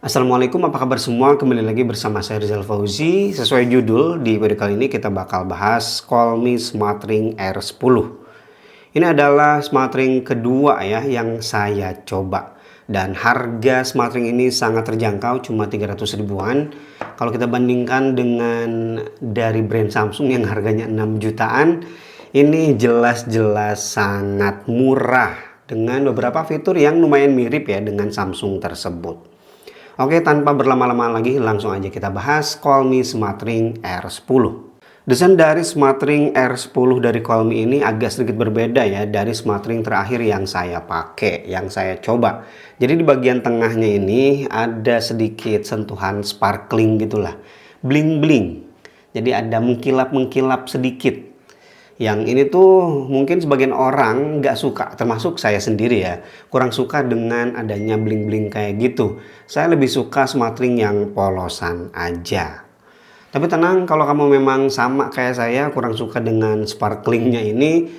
Assalamualaikum, apa kabar semua? Kembali lagi bersama saya Rizal Fauzi. Sesuai judul, di video kali ini kita bakal bahas Colmi SmartRing R10. Ini adalah SmartRing kedua ya yang saya coba. Dan harga SmartRing ini sangat terjangkau, cuma 300 ribuan. Kalau kita bandingkan dengan dari brand Samsung yang harganya 6 jutaan, ini jelas-jelas sangat murah dengan beberapa fitur yang lumayan mirip ya dengan Samsung tersebut. Oke, tanpa berlama-lama lagi, langsung aja kita bahas Colmi SmartRing R10. Desain dari SmartRing R10 dari Colmi ini agak sedikit berbeda ya dari SmartRing terakhir yang saya pakai, yang saya coba. Jadi di bagian tengahnya ini ada sedikit sentuhan sparkling gitulah, bling-bling. Jadi ada mengkilap-mengkilap sedikit. Yang ini tuh mungkin sebagian orang nggak suka, termasuk saya sendiri ya. Kurang suka dengan adanya bling-bling kayak gitu. Saya lebih suka SmartRing yang polosan aja. Tapi tenang, kalau kamu memang sama kayak saya, kurang suka dengan sparklingnya ini,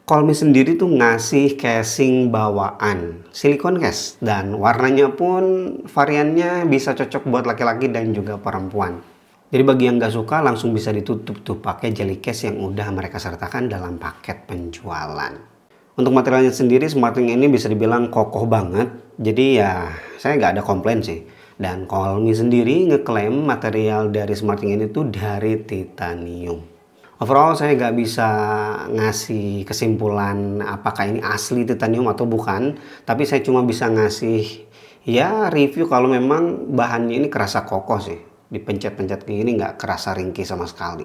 Colmi sendiri tuh ngasih casing bawaan, silikon case. Dan warnanya pun variannya bisa cocok buat laki-laki dan juga perempuan. Jadi bagi yang nggak suka langsung bisa ditutup tuh pakai jelly case yang udah mereka sertakan dalam paket penjualan. Untuk materialnya sendiri SmartRing ini bisa dibilang kokoh banget. Jadi ya saya nggak ada komplain sih. Dan Colmi sendiri ngeklaim material dari SmartRing ini tuh dari titanium. Overall saya nggak bisa ngasih kesimpulan apakah ini asli titanium atau bukan. Tapi saya cuma bisa ngasih ya review kalau memang bahannya ini kerasa kokoh sih. Dipencet-pencet kayak gini nggak kerasa ringkih sama sekali.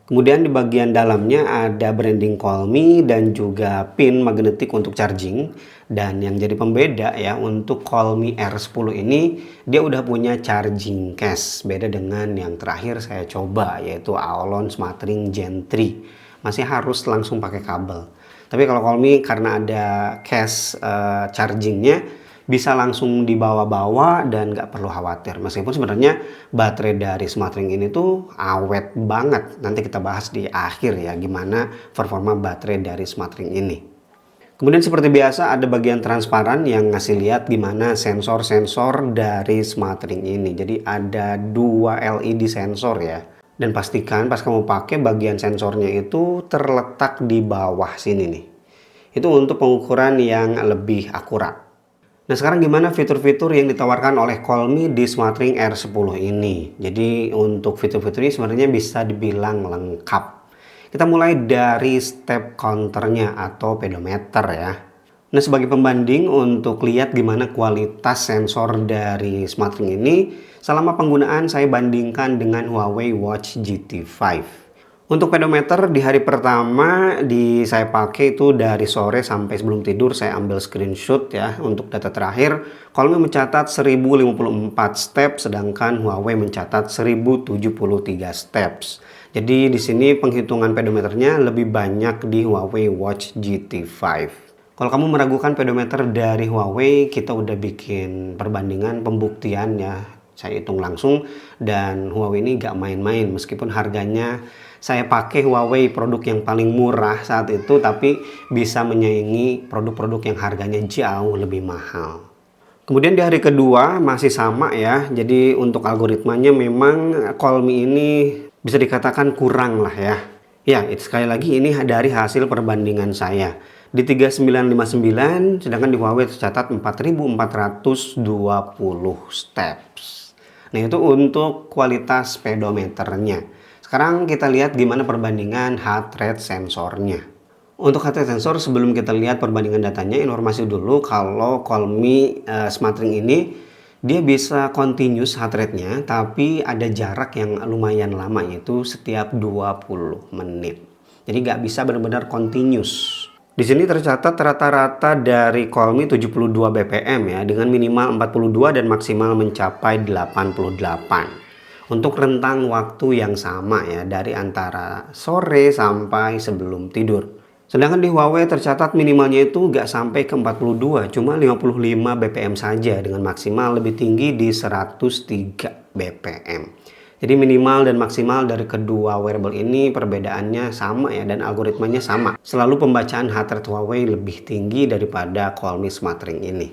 Kemudian di bagian dalamnya ada branding Colmi dan juga pin magnetik untuk charging. Dan yang jadi pembeda ya untuk Colmi R10 ini dia udah punya charging case. Beda dengan yang terakhir saya coba yaitu Aolon SmartRing Gen 3. Masih harus langsung pakai kabel. Tapi kalau Colmi karena ada case chargingnya bisa langsung dibawa-bawa dan nggak perlu khawatir. Meskipun sebenarnya baterai dari SmartRing ini tuh awet banget. Nanti kita bahas di akhir ya gimana performa baterai dari SmartRing ini. Kemudian seperti biasa ada bagian transparan yang ngasih lihat gimana sensor-sensor dari SmartRing ini. Jadi ada dua LED sensor ya. Dan pastikan pas kamu pakai bagian sensornya itu terletak di bawah sini nih. Itu untuk pengukuran yang lebih akurat. Nah sekarang gimana fitur-fitur yang ditawarkan oleh Colmi di SmartRing R10 ini. Jadi untuk fitur-fitur ini sebenarnya bisa dibilang lengkap. Kita mulai dari step counternya atau pedometer ya. Nah sebagai pembanding untuk lihat gimana kualitas sensor dari SmartRing ini, selama penggunaan saya bandingkan dengan Huawei Watch GT5. Untuk pedometer di hari pertama saya pakai itu dari sore sampai sebelum tidur saya ambil screenshot ya untuk data terakhir. Colmi mencatat 1054 step sedangkan Huawei mencatat 1073 steps. Jadi di sini penghitungan pedometernya lebih banyak di Huawei Watch GT5. Kalau kamu meragukan pedometer dari Huawei, kita udah bikin perbandingan pembuktian ya. Saya hitung langsung dan Huawei ini gak main-main meskipun harganya saya pakai Huawei produk yang paling murah saat itu tapi bisa menyaingi produk-produk yang harganya jauh lebih mahal. Kemudian di hari kedua masih sama ya. Jadi untuk algoritmanya memang Colmi ini bisa dikatakan kurang lah ya. Ya, sekali lagi ini dari hasil perbandingan saya. Di 3959 sedangkan di Huawei tercatat 4420 steps. Nah itu untuk kualitas speedometernya. Sekarang kita lihat gimana perbandingan heart rate sensornya. Untuk heart rate sensor sebelum kita lihat perbandingan datanya, informasi dulu kalau Colmi SmartRing ini dia bisa continuous heart rate-nya tapi ada jarak yang lumayan lama yaitu setiap 20 menit. Jadi nggak bisa benar-benar continuous. Di sini tercatat rata-rata dari Colmi 72 bpm ya dengan minimal 42 dan maksimal mencapai 88. Untuk rentang waktu yang sama ya dari antara sore sampai sebelum tidur. Sedangkan di Huawei tercatat minimalnya itu nggak sampai ke 42, cuma 55 bpm saja dengan maksimal lebih tinggi di 103 bpm. Jadi minimal dan maksimal dari kedua wearable ini perbedaannya sama ya dan algoritmanya sama. Selalu pembacaan heart rate Huawei lebih tinggi daripada Colmi SmartRing ini.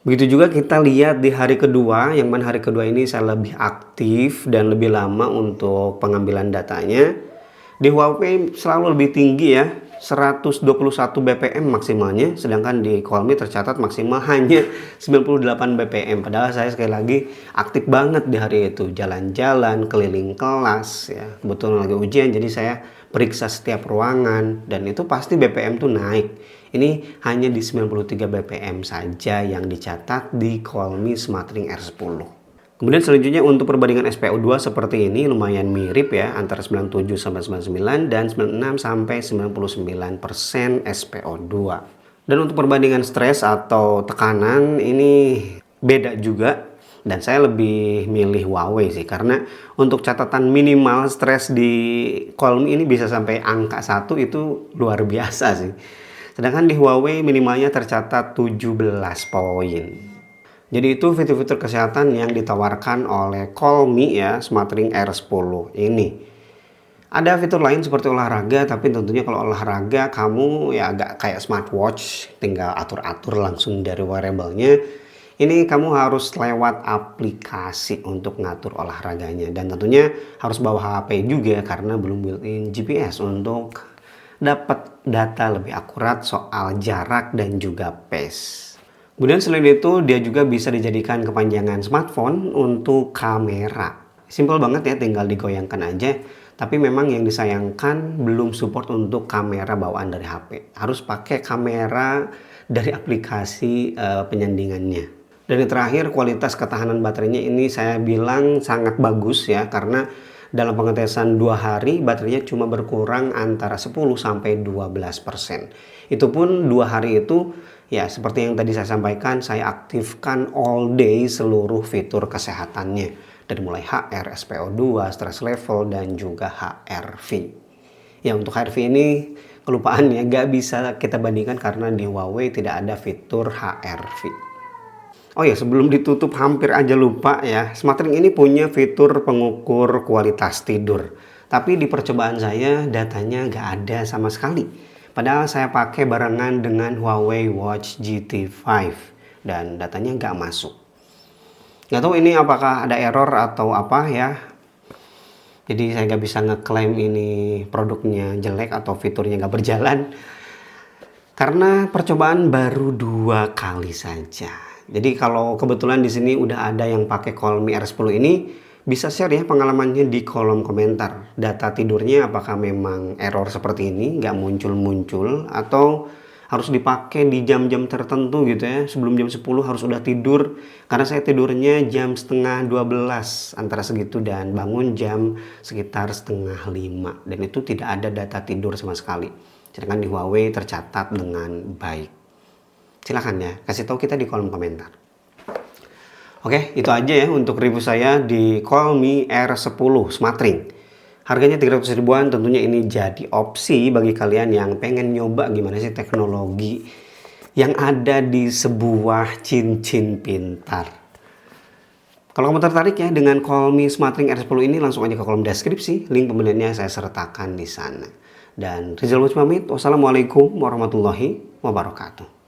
Begitu juga kita lihat di hari kedua, yang mana hari kedua ini saya lebih aktif dan lebih lama untuk pengambilan datanya. Di Huawei selalu lebih tinggi ya, 121 bpm maksimalnya, sedangkan di Xiaomi tercatat maksimal hanya 98 bpm. Padahal saya sekali lagi aktif banget di hari itu, jalan-jalan, keliling kelas ya. Kebetulan lagi ujian jadi saya periksa setiap ruangan dan itu pasti bpm tuh naik. Ini hanya di 93 bpm saja yang dicatat di Xiaomi SmartRing R10. Kemudian selanjutnya untuk perbandingan SPO2 seperti ini lumayan mirip ya, antara 97 sampai 99 dan 96 sampai 99% SPO2. Dan untuk perbandingan stres atau tekanan ini beda juga, dan saya lebih milih Huawei sih karena untuk catatan minimal stres di Xiaomi ini bisa sampai angka 1, itu luar biasa sih. Sedangkan di Huawei minimalnya tercatat 17 poin. Jadi itu fitur-fitur kesehatan yang ditawarkan oleh Xiaomi ya, SmartRing R10 ini. Ada fitur lain seperti olahraga, tapi tentunya kalau olahraga kamu ya agak kayak smartwatch, tinggal atur-atur langsung dari wearable-nya. Ini kamu harus lewat aplikasi untuk ngatur olahraganya, dan tentunya harus bawa HP juga karena belum built-in GPS untuk dapat data lebih akurat soal jarak dan juga pace. Kemudian selain itu dia juga bisa dijadikan kepanjangan smartphone untuk kamera. Simpel banget ya, tinggal digoyangkan aja. Tapi memang yang disayangkan belum support untuk kamera bawaan dari HP. Harus pakai kamera dari aplikasi penyandingannya. Dan yang terakhir, kualitas ketahanan baterainya ini saya bilang sangat bagus ya, karena dalam pengetesan 2 hari baterainya cuma berkurang antara 10 sampai 12%. Itu pun 2 hari itu ya seperti yang tadi saya sampaikan, saya aktifkan all day seluruh fitur kesehatannya. Dari mulai HR, SPO2, stress level, dan juga HRV. Ya untuk HRV ini kelupaan ya, gak bisa kita bandingkan karena di Huawei tidak ada fitur HRV. Oh ya, sebelum ditutup hampir aja lupa ya, SmartRing ini punya fitur pengukur kualitas tidur. Tapi di percobaan saya datanya nggak ada sama sekali. Padahal saya pakai barengan dengan Huawei Watch GT 5 dan datanya nggak masuk. Nggak tahu ini apakah ada error atau apa ya. Jadi saya nggak bisa ngeklaim ini produknya jelek atau fiturnya nggak berjalan. Karena percobaan baru 2 kali saja. Jadi kalau kebetulan di sini udah ada yang pakai Xiaomi R10 ini, bisa share ya pengalamannya di kolom komentar. Data tidurnya apakah memang error seperti ini, nggak muncul-muncul, atau harus dipakai di jam-jam tertentu gitu ya. Sebelum jam 10 harus udah tidur, karena saya tidurnya jam setengah 12 antara segitu, dan bangun jam sekitar setengah 5. Dan itu tidak ada data tidur sama sekali. Sedangkan di Huawei tercatat dengan baik. Silahkan ya, kasih tahu kita di kolom komentar. Oke, itu aja ya untuk review saya di Xiaomi R10 SmartRing. Harganya 300 ribuan, tentunya ini jadi opsi bagi kalian yang pengen nyoba gimana sih teknologi yang ada di sebuah cincin pintar. Kalau kamu tertarik ya dengan Xiaomi SmartRing R10 ini, langsung aja ke kolom deskripsi, link pembeliannya saya sertakan di sana. Dan Rizal pamit, wassalamualaikum warahmatullahi wabarakatuh.